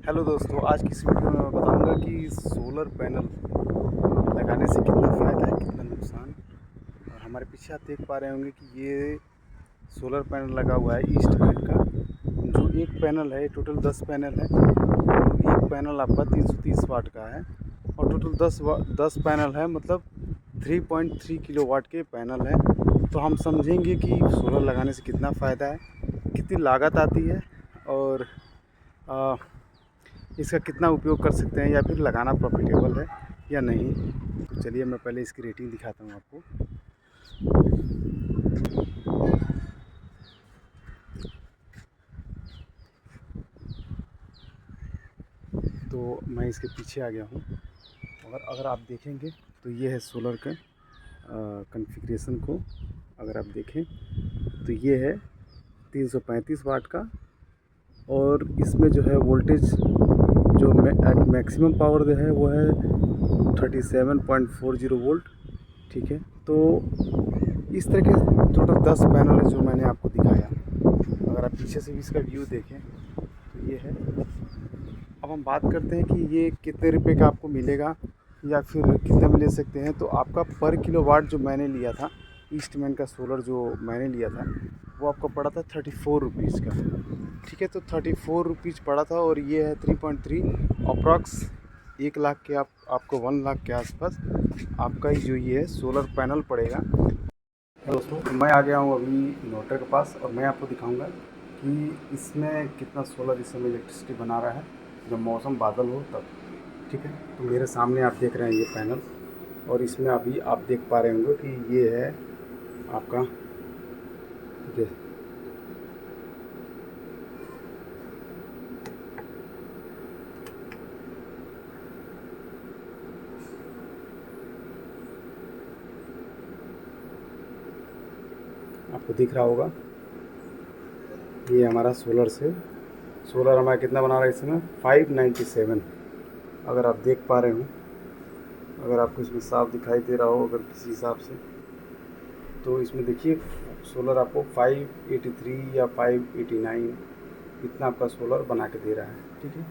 Hello दोस्तों, आज की इस वीडियो में मैं बताऊंगा कि सोलर पैनल लगाने से कितना फ़ायदा है, कितना नुकसान। और हमारे पीछे आप देख पा रहे होंगे कि ये सोलर पैनल लगा हुआ है ईस्टमैन का। जो एक पैनल है, टोटल 10 पैनल है। एक पैनल आपका 330 वाट का है और टोटल 10 पैनल है, मतलब 3.3 किलोवाट के पैनल है। तो हम समझेंगे कि सोलर लगाने से कितना फ़ायदा है, कितनी लागत आती है और आ, इसका कितना उपयोग कर सकते हैं या फिर लगाना प्रॉफिटेबल है या नहीं। तो चलिए मैं पहले इसकी रेटिंग दिखाता हूँ आपको। तो मैं इसके पीछे आ गया हूँ और अगर आप देखेंगे तो ये है सोलर का कॉन्फ़िगरेशन को। अगर आप देखें तो ये है 335 वाट का और इसमें जो है वोल्टेज जो मैक्सिमम पावर जो है वो है 37.40 वोल्ट। ठीक है, तो इस तरह के टोटल 10 पैनल है जो मैंने आपको दिखाया। अगर आप पीछे से भी इसका व्यू देखें तो ये है। अब हम बात करते हैं कि ये कितने रुपए का आपको मिलेगा या फिर कितने में ले सकते हैं। तो आपका पर किलोवाट जो मैंने लिया था, ईस्टमैन का सोलर जो मैंने लिया था, वो आपको पड़ा था 34 रुपीज़ का। ठीक है, तो 34 रुपीज़ पड़ा था और ये है 3.3 अप्रॉक्स 1 लाख के आपको 1 लाख के आसपास आपका जो ये है सोलर पैनल पड़ेगा। दोस्तों, तो मैं आ गया हूँ अभी इन्वर्टर के पास और मैं आपको दिखाऊंगा कि इसमें कितना सोलर इस समय इलेक्ट्रिसिटी बना रहा है जब मौसम बादल हो तब। ठीक है, तो मेरे सामने आप देख रहे हैं ये पैनल और इसमें अभी आप देख पा रहे होंगे कि ये है आपका ये आपको दिख रहा होगा। ये हमारा सोलर हमारा कितना बना रहा है इसमें 597। अगर आप देख पा रहे हो, अगर आपको इसमें साफ दिखाई दे रहा हो अगर किसी हिसाब से, तो इसमें देखिए सोलर आपको 583 या 589 इतना आपका सोलर बना के दे रहा है। ठीक है,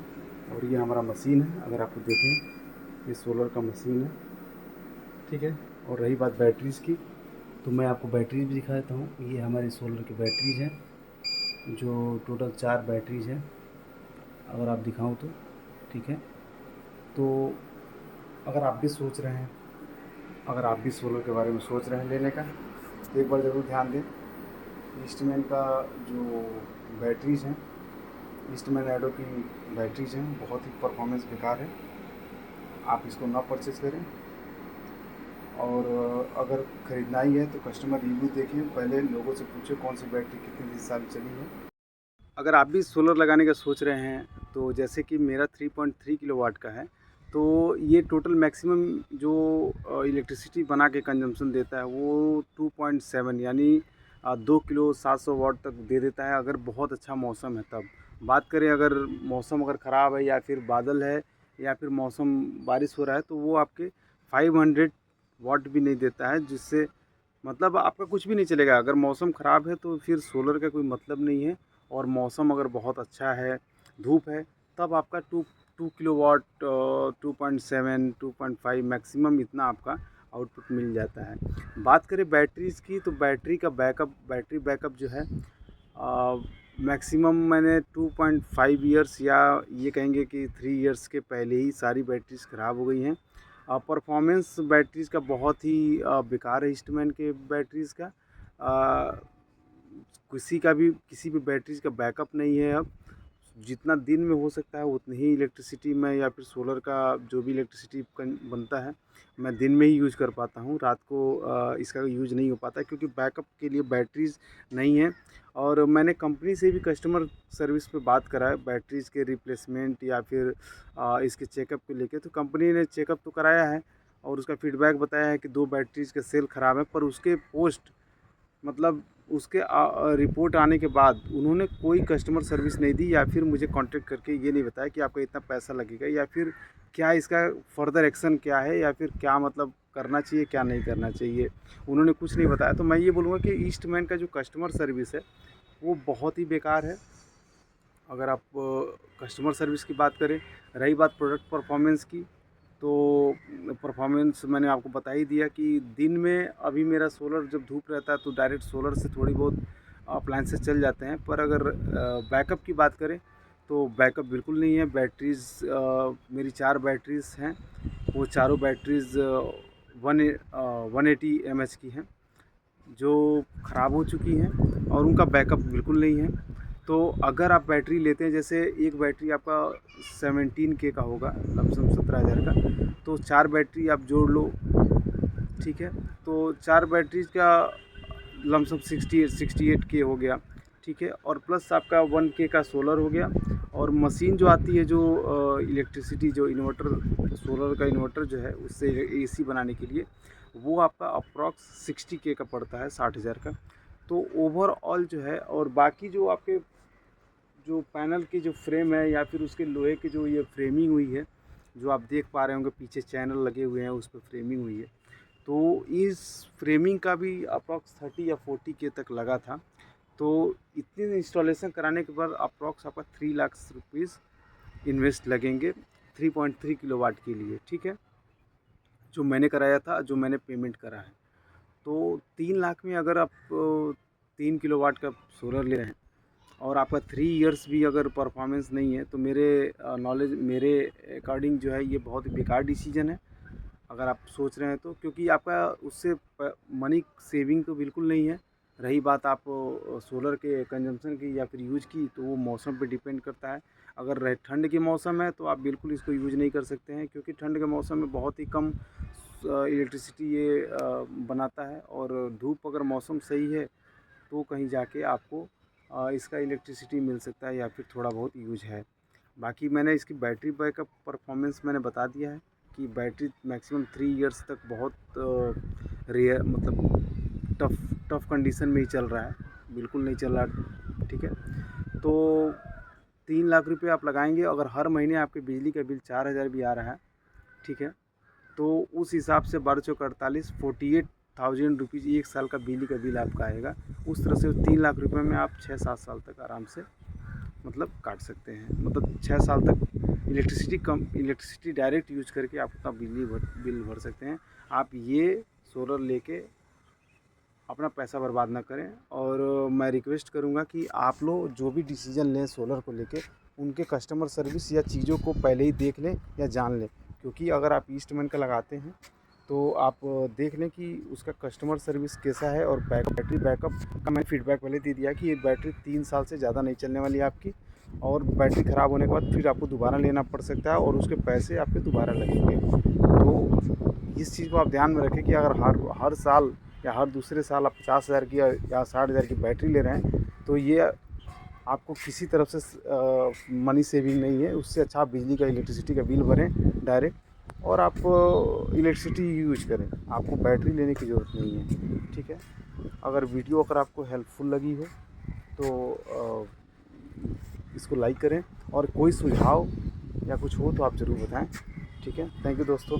और ये हमारा मशीन है। अगर आपको देखें ये सोलर का मशीन है। ठीक है, और रही बात बैटरीज़ की, तो मैं आपको बैटरीज भी दिखा देता हूँ। ये हमारी सोलर की बैटरीज हैं जो टोटल 4 बैटरीज हैं, अगर आप दिखाऊँ तो। ठीक है, तो अगर आप भी सोच रहे हैं, अगर आप भी सोलर के बारे में सोच रहे हैं लेने का, तो एक बार ज़रूर ध्यान दें। ईस्टमैन का जो बैटरीज हैं, ईस्टमैन एडो की बैटरीज हैं, बहुत ही परफॉर्मेंस बेकार है। आप इसको ना परचेज़ करें। और अगर ख़रीदना ही है तो कस्टमर रिव्यू देखें, पहले लोगों से पूछें कौन सी बैटरी कितने साल चली है। अगर आप भी सोलर लगाने का सोच रहे हैं तो जैसे कि मेरा 3.3 किलोवाट का है, तो ये टोटल मैक्सिमम जो इलेक्ट्रिसिटी बना के कंजम्पशन देता है वो 2.7 यानी 2 किलो 700 वाट तक दे देता है, अगर बहुत अच्छा मौसम है तब। बात करें अगर मौसम अगर ख़राब है या फिर बादल है या फिर मौसम बारिश हो रहा है, तो वो आपके 500 वाट भी नहीं देता है, जिससे मतलब आपका कुछ भी नहीं चलेगा। अगर मौसम ख़राब है तो फिर सोलर का कोई मतलब नहीं है। और मौसम अगर बहुत अच्छा है, धूप है, तब आपका टू टू किलोवाट 2.7 2.5 मैक्सिमम इतना आपका आउटपुट मिल जाता है। बात करें बैटरीज़ की, तो बैटरी बैकअप जो है मैक्सिमम मैंने 2.5 ईयर्स या ये कहेंगे कि 3 ईयर्स के पहले ही सारी बैटरीज़ ख़राब हो गई हैं। परफॉर्मेंस बैटरीज़ का बहुत ही बेकार है ईस्टमैन के बैटरीज़ का। किसी भी बैटरीज़ का बैकअप नहीं है अब। जितना दिन में हो सकता है उतनी ही इलेक्ट्रिसिटी में या फिर सोलर का जो भी इलेक्ट्रिसिटी बनता है, मैं दिन में ही यूज़ कर पाता हूँ। रात को इसका यूज़ नहीं हो पाता क्योंकि बैकअप के लिए बैटरीज़ नहीं है। और मैंने कंपनी से भी कस्टमर सर्विस पे बात करा है बैटरीज़ के रिप्लेसमेंट या फिर इसके चेकअप को लेके, तो कंपनी ने चेकअप तो कराया है और उसका फीडबैक बताया है कि 2 बैटरीज़ के सेल ख़राब है, पर उसके पोस्ट मतलब उसके रिपोर्ट आने के बाद उन्होंने कोई कस्टमर सर्विस नहीं दी या फिर मुझे कांटेक्ट करके ये नहीं बताया कि आपका इतना पैसा लगेगा या फिर क्या इसका फर्दर एक्शन क्या है या फिर क्या मतलब करना चाहिए क्या नहीं करना चाहिए। उन्होंने कुछ नहीं बताया। तो मैं ये बोलूँगा कि ईस्टमैन का जो कस्टमर सर्विस है वो बहुत ही बेकार है। अगर आप कस्टमर सर्विस की बात करें, रही बात प्रोडक्ट परफॉर्मेंस की, तो परफॉर्मेंस मैंने आपको बता ही दिया कि दिन में अभी मेरा सोलर जब धूप रहता है तो डायरेक्ट सोलर से थोड़ी बहुत अप्लायंसेस चल जाते हैं, पर अगर बैकअप की बात करें तो बैकअप बिल्कुल नहीं है। बैटरीज़ मेरी 4 बैटरीज़ हैं, वो चारों बैटरीज़ 180 mAh की हैं, जो ख़राब हो चुकी हैं और उनका बैकअप बिल्कुल नहीं है। तो अगर आप बैटरी लेते हैं, जैसे एक बैटरी आपका 17K का होगा, लमसम 17,000 का, तो 4 बैटरी आप जोड़ लो, ठीक है। तो 4 बैटरीज का लमसम 68K हो गया, ठीक है। और प्लस आपका 1K का सोलर हो गया, और मशीन जो आती है, जो इलेक्ट्रिसिटी, जो इन्वर्टर, सोलर का इन्वर्टर जो है उससे AC बनाने के लिए, वो आपका अप्रॉक्स 60K का पड़ता है, 60,000 का। तो ओवरऑल जो है, और बाकी जो आपके जो पैनल की जो फ्रेम है या फिर उसके लोहे की जो ये फ्रेमिंग हुई है, जो आप देख पा रहे होंगे पीछे चैनल लगे हुए हैं, उस पर फ्रेमिंग हुई है, तो इस फ्रेमिंग का भी अप्रॉक्स 30 या 40K तक लगा था। तो इतनी इंस्टॉलेशन कराने के बाद अप्रॉक्स आपका 3 लाख रुपीज़ इन्वेस्ट लगेंगे 3.3 किलोवाट के लिए, ठीक है, जो मैंने कराया था, जो मैंने पेमेंट करा है। तो 3 लाख में अगर आप 3 किलोवाट का सोलर ले रहे हैं और आपका 3 इयर्स भी अगर परफॉर्मेंस नहीं है, तो मेरे मेरे अकॉर्डिंग जो है ये बहुत बेकार डिसीजन है, अगर आप सोच रहे हैं तो। क्योंकि आपका उससे मनी सेविंग तो बिल्कुल नहीं है। रही बात आप सोलर के कंजम्पशन की या फिर यूज की, तो वो मौसम पे डिपेंड करता है। अगर ठंड के मौसम है तो आप बिल्कुल इसको यूज नहीं कर सकते हैं, क्योंकि ठंड के मौसम में बहुत ही कम इलेक्ट्रिसिटी ये बनाता है, और धूप अगर मौसम सही है तो कहीं जाके आपको इसका इलेक्ट्रिसिटी मिल सकता है या फिर थोड़ा बहुत यूज है। बाकी मैंने इसकी बैटरी बैकअप परफॉर्मेंस मैंने बता दिया है कि बैटरी मैक्सिमम 3 इयर्स तक बहुत रेयर, मतलब टफ़ कंडीशन में ही चल रहा है, बिल्कुल नहीं चल रहा, ठीक है। तो 3 लाख रुपए आप लगाएंगे, अगर हर महीने आपके बिजली का बिल 4,000 भी आ रहा है, ठीक है, तो उस हिसाब से 12 चौक 48, 48,000 रुपीज़ 1 साल का बिजली का बिल आपका आएगा। उस तरह से 3 लाख रुपए में आप 6-7 साल तक आराम से मतलब काट सकते हैं, मतलब 6 साल तक इलेक्ट्रिसिटी डायरेक्ट यूज करके आप अपना बिल भर सकते हैं। आप ये सोलर लेके अपना पैसा बर्बाद ना करें। और मैं रिक्वेस्ट करूँगा कि आप लोग जो भी डिसीज़न लें सोलर को लेके, उनके कस्टमर सर्विस या चीज़ों को पहले ही देख लें या जान लें। क्योंकि अगर आप ईस्टमैन का लगाते हैं तो आप देख लें कि उसका कस्टमर सर्विस कैसा है। और बैटरी बैकअप का मैं फीडबैक पहले दे दिया कि ये बैटरी 3 साल से ज़्यादा नहीं चलने वाली है आपकी, और बैटरी ख़राब होने के बाद फिर आपको दोबारा लेना पड़ सकता है और उसके पैसे आपके दोबारा लगेंगे। तो इस चीज़ को आप ध्यान में रखें कि अगर हर साल या हर दूसरे साल आप 50,000 की या 60,000 की बैटरी ले रहे हैं, तो ये आपको किसी तरफ से मनी सेविंग नहीं है। उससे अच्छा आप बिजली का, इलेक्ट्रिसिटी का बिल भरें डायरेक्ट, और आप इलेक्ट्रिसिटी यूज करें, आपको बैटरी लेने की ज़रूरत नहीं है, ठीक है। अगर आपको हेल्पफुल लगी हो तो इसको लाइक करें, और कोई सुझाव या कुछ हो तो आप ज़रूर बताएं, ठीक है। थैंक यू दोस्तों।